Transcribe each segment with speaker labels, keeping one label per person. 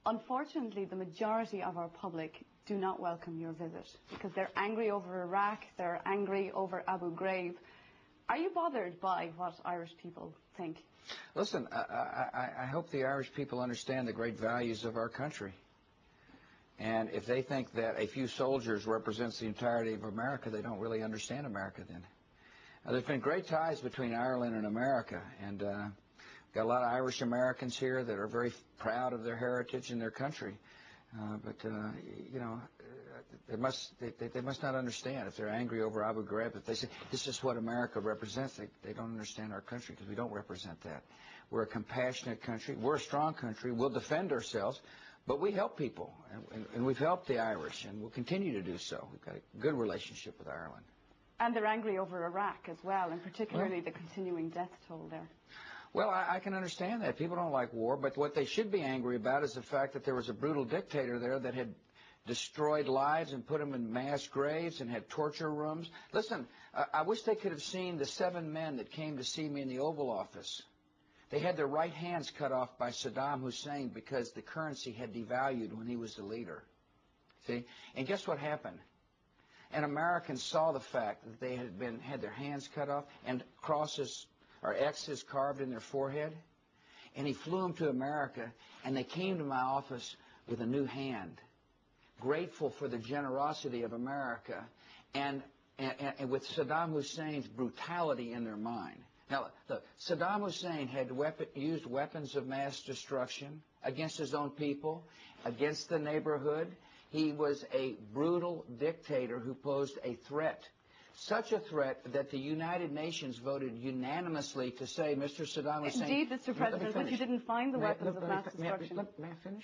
Speaker 1: Unfortunately, the majority of our public do not welcome your visit because they're angry over Iraq, they're angry over Abu Ghraib. Are you bothered by what Irish people think?
Speaker 2: Listen, I hope the Irish people understand the great values of our country. And if they think that a few soldiers represents the entirety of America, they don't really understand America then. There's been great ties between Ireland and America, and got a lot of Irish Americans here that are very proud of their heritage and their country. But you know, they must not understand. If they're angry over Abu Ghraib, if they say this is what America represents, they don't understand our country, because we don't represent that. We're a compassionate country. We're a strong country. We'll defend ourselves, but we help people, and we've helped the Irish, and we'll continue to do so. We've got a good relationship with Ireland.
Speaker 1: And they're angry over Iraq as well, and particularly the continuing death toll there.
Speaker 2: Well, I can understand that. People don't like war, but what they should be angry about is the fact that there was a brutal dictator there that had destroyed lives and put them in mass graves and had torture rooms. Listen, I wish they could have seen the 7 men that came to see me in the Oval Office. They had their right hands cut off by Saddam Hussein because the currency had devalued when he was the leader. See? And guess what happened? And Americans saw the fact that they had their hands cut off and crosses or X's carved in their forehead, and he flew them to America, and they came to my office with a new hand, grateful for the generosity of America, and with Saddam Hussein's brutality in their mind. Now, look, Saddam Hussein had used weapons of mass destruction against his own people, against the neighborhood. He was a brutal dictator who posed a threat. Such a threat that the United Nations voted unanimously to say, Mr. Saddam Hussein...
Speaker 1: Indeed, Mr. President, but you didn't find the weapons of mass destruction.
Speaker 2: May I finish?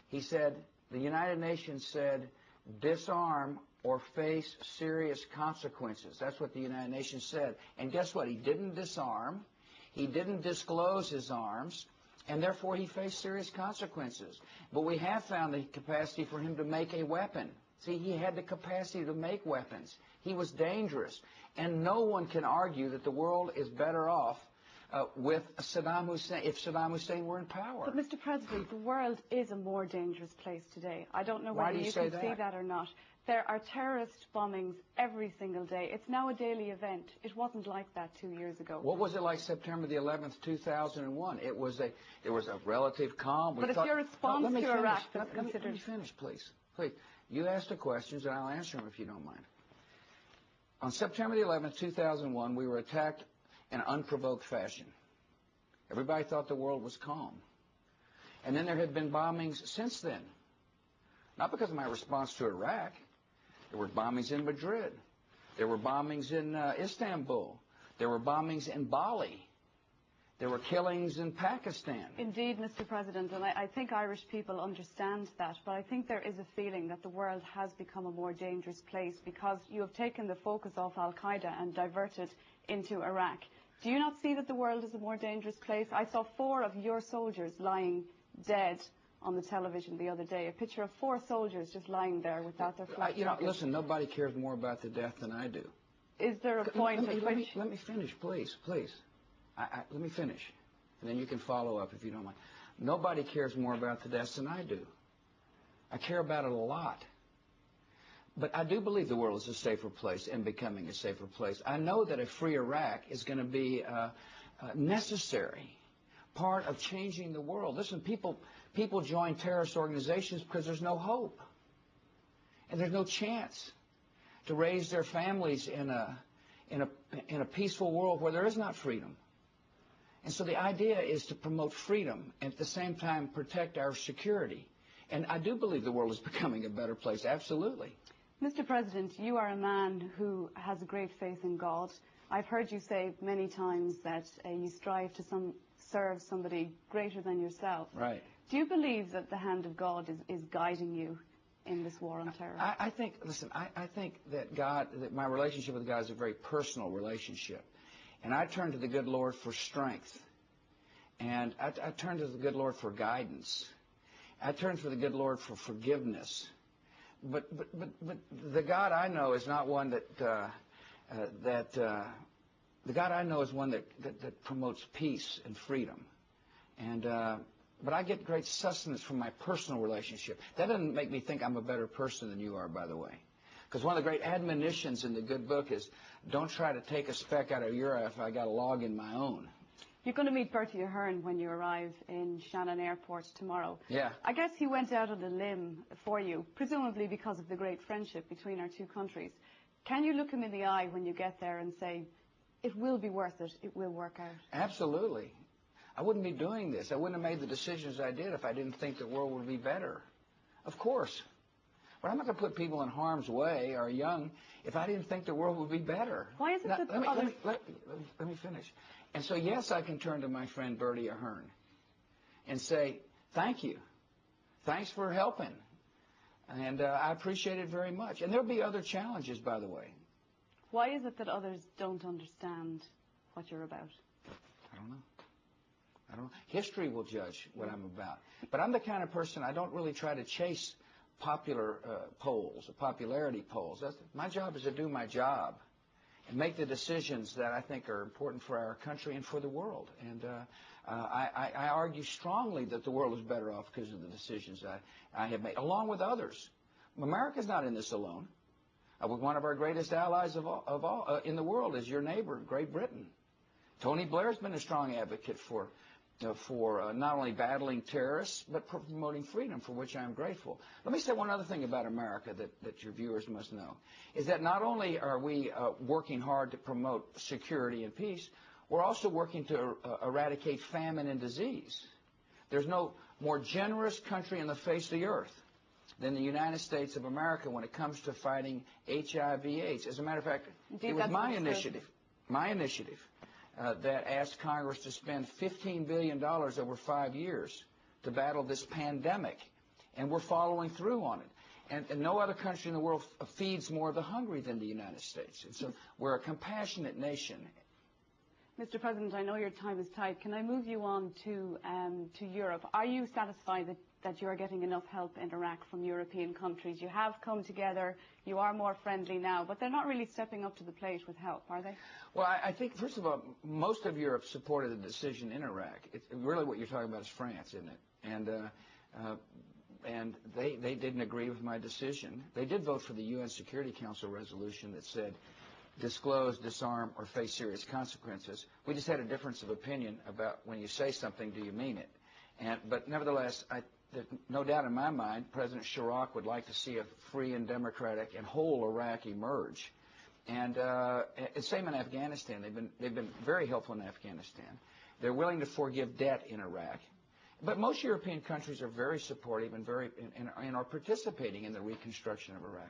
Speaker 2: He said, the United Nations said, disarm or face serious consequences. That's what the United Nations said. And guess what? He didn't disarm. He didn't disclose his arms. And therefore, he faced serious consequences. But we have found the capacity for him to make a weapon. See, he had the capacity to make weapons. He was dangerous. And no one can argue that the world is better off with Saddam Hussein, if Saddam Hussein were in power.
Speaker 1: But, Mr. President, the world is a more dangerous place today. I don't know whether you can see that or not. There are terrorist bombings every single day. It's now a daily event. It wasn't like that 2 years ago.
Speaker 2: What was it like September the 11th, 2001? There was a relative calm.
Speaker 1: But if your response to Iraq is considered...
Speaker 2: Let me finish, please. Please. You ask the questions, and I'll answer them if you don't mind. On September the 11th, 2001, we were attacked in unprovoked fashion. Everybody thought the world was calm. And then there had been bombings since then. Not because of my response to Iraq. There were bombings in Madrid. There were bombings in Istanbul. There were bombings in Bali. There were killings in Pakistan.
Speaker 1: Indeed, Mr. President, and I think Irish people understand that, but I think there is a feeling that the world has become a more dangerous place because you have taken the focus off al-Qaeda and diverted into Iraq. Do you not see that the world is a more dangerous place? I saw 4 of your soldiers lying dead on the television the other day, a picture of 4 soldiers just lying there without their flight jackets.
Speaker 2: Listen, nobody cares more about the death than I do.
Speaker 1: Is there a point at which...
Speaker 2: Let me finish, please, please. Let me finish, and then you can follow up if you don't mind. Nobody cares more about the deaths than I do. I care about it a lot. But I do believe the world is a safer place and becoming a safer place. I know that a free Iraq is going to be necessary part of changing the world. Listen, people join terrorist organizations because there's no hope. And there's no chance to raise their families in a peaceful world where there is not freedom. And so the idea is to promote freedom and at the same time protect our security. And I do believe the world is becoming a better place, absolutely.
Speaker 1: Mr. President, you are a man who has a great faith in God. I've heard you say many times that you strive to serve somebody greater than yourself.
Speaker 2: Right.
Speaker 1: Do you believe that the hand of God is guiding you in this war on terror?
Speaker 2: I think that my relationship with God is a very personal relationship. And I turn to the good Lord for strength. And I turn to the good Lord for guidance. I turn to the good Lord for forgiveness. But the God I know is not one the God I know is one that promotes peace and freedom. And but I get great sustenance from my personal relationship. That doesn't make me think I'm a better person than you are, by the way. Because one of the great admonitions in the good book is, don't try to take a speck out of your eye if I got a log in my own.
Speaker 1: You're going to meet Bertie Ahern when you arrive in Shannon Airport tomorrow.
Speaker 2: Yeah.
Speaker 1: I guess he went out on a limb for you, presumably because of the great friendship between our two countries. Can you look him in the eye when you get there and say, it will be worth it, it will work out?
Speaker 2: Absolutely. I wouldn't be doing this. I wouldn't have made the decisions I did if I didn't think the world would be better. Of course. But I'm not going to put people in harm's way or young if I didn't think the world would be better.
Speaker 1: Why is it that
Speaker 2: let me finish. And so, yes, I can turn to my friend Bertie Ahern and say, thank you. Thanks for helping. And I appreciate it very much. And there'll be other challenges, by the way.
Speaker 1: Why is it that others don't understand what you're about?
Speaker 2: I don't know. History will judge what I'm about. But I'm the kind of person, I don't really try to chase popular polls or popularity polls. My job is to do my job and make the decisions that I think are important for our country and for the world. And I argue strongly that the world is better off because of the decisions I have made, along with others. America's not in this alone. One of our greatest allies of all in the world is your neighbor, Great Britain. Tony Blair's been a strong advocate for not only battling terrorists, but promoting freedom, for which I am grateful. Let me say one other thing about America that your viewers must know, is that not only are we working hard to promote security and peace, we're also working to eradicate famine and disease. There's no more generous country on the face of the earth than the United States of America when it comes to fighting HIV/AIDS. As a matter of fact, it was my initiative that asked Congress to spend $15 billion over 5 years to battle this pandemic, and we're following through on it. And no other country in the world feeds more of the hungry than the United States. And so we're a compassionate nation.
Speaker 1: Mr. President, I know your time is tight. Can I move you on to Europe? Are you satisfied that you are getting enough help in Iraq from European countries? You have come together, you are more friendly now, but they're not really stepping up to the plate with help, are they?
Speaker 2: Well, I think, first of all, most of Europe supported the decision in Iraq. It's really what you're talking about is France, isn't it? And they didn't agree with my decision. They did vote for the UN Security Council resolution that said, disclose, disarm, or face serious consequences. We just had a difference of opinion about when you say something, do you mean it? But nevertheless, there's no doubt in my mind, President Chirac would like to see a free and democratic and whole Iraq emerge. And same in Afghanistan. They've been very helpful in Afghanistan. They're willing to forgive debt in Iraq. But most European countries are very supportive and are participating in the reconstruction of Iraq.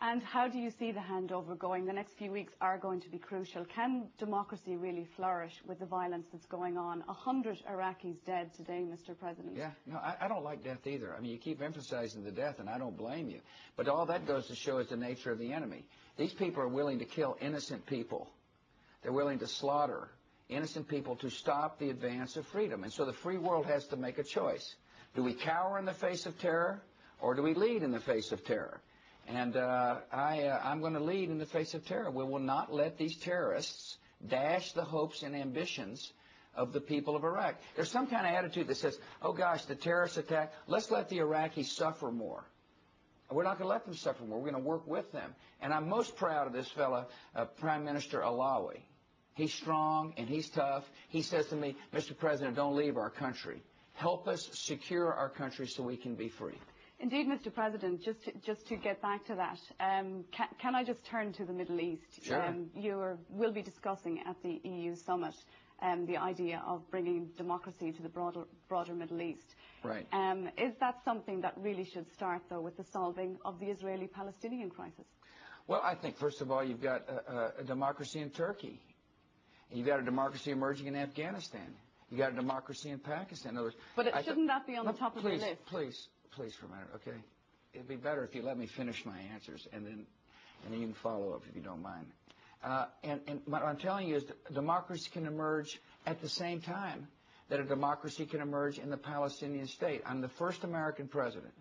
Speaker 1: And how do you see the handover going? The next few weeks are going to be crucial. Can democracy really flourish with the violence that's going on? 100 Iraqis dead today, Mr. President.
Speaker 2: Yeah, no, I don't like death either. I mean, you keep emphasizing the death, and I don't blame you. But all that goes to show is the nature of the enemy. These people are willing to kill innocent people. They're willing to slaughter innocent people to stop the advance of freedom. And so the free world has to make a choice. Do we cower in the face of terror, or do we lead in the face of terror? And I'm going to lead in the face of terror. We will not let these terrorists dash the hopes and ambitions of the people of Iraq. There's some kind of attitude that says, oh, gosh, the terrorists attack. Let's let the Iraqis suffer more. We're not going to let them suffer more. We're going to work with them. And I'm most proud of this fella, Prime Minister Alawi. He's strong and he's tough. He says to me, Mr. President, don't leave our country. Help us secure our country so we can be free.
Speaker 1: Indeed, Mr. President, just to get back to that, can I just turn to the Middle East?
Speaker 2: Sure.
Speaker 1: You will be discussing at the EU summit the idea of bringing democracy to the broader Middle East.
Speaker 2: Right.
Speaker 1: Is that something that really should start, though, with the solving of the Israeli-Palestinian crisis?
Speaker 2: Well, I think, first of all, you've got a democracy in Turkey. And you've got a democracy emerging in Afghanistan. You've got a democracy in Pakistan. In other words,
Speaker 1: but shouldn't that be on the top of the list?
Speaker 2: Please for a minute, okay? It'd be better if you let me finish my answers, and then you can follow up if you don't mind. And what I'm telling you is that democracy can emerge at the same time that a democracy can emerge in the Palestinian state. I'm the first American president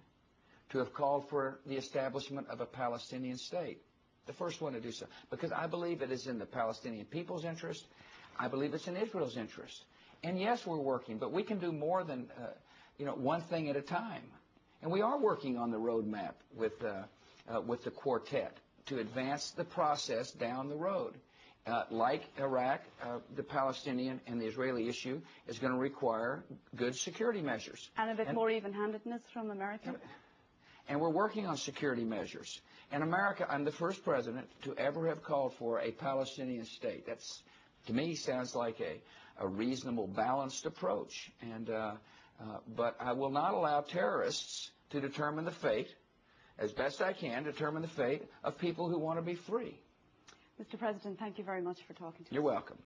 Speaker 2: to have called for the establishment of a Palestinian state. The first one to do so. Because I believe it is in the Palestinian people's interest. I believe it's in Israel's interest. And yes, we're working, but we can do more than one thing at a time. And we are working on the roadmap with the quartet to advance the process down the road. Like Iraq, the Palestinian and the Israeli issue is going to require good security measures.
Speaker 1: And a bit more even-handedness from America?
Speaker 2: And we're working on security measures. In America, I'm the first president to ever have called for a Palestinian state. That's, to me, sounds like a reasonable, balanced approach. And but I will not allow terrorists to determine the fate, as best I can, determine the fate of people who want to be free.
Speaker 1: Mr. President, thank you very much for talking to us.
Speaker 2: You're welcome.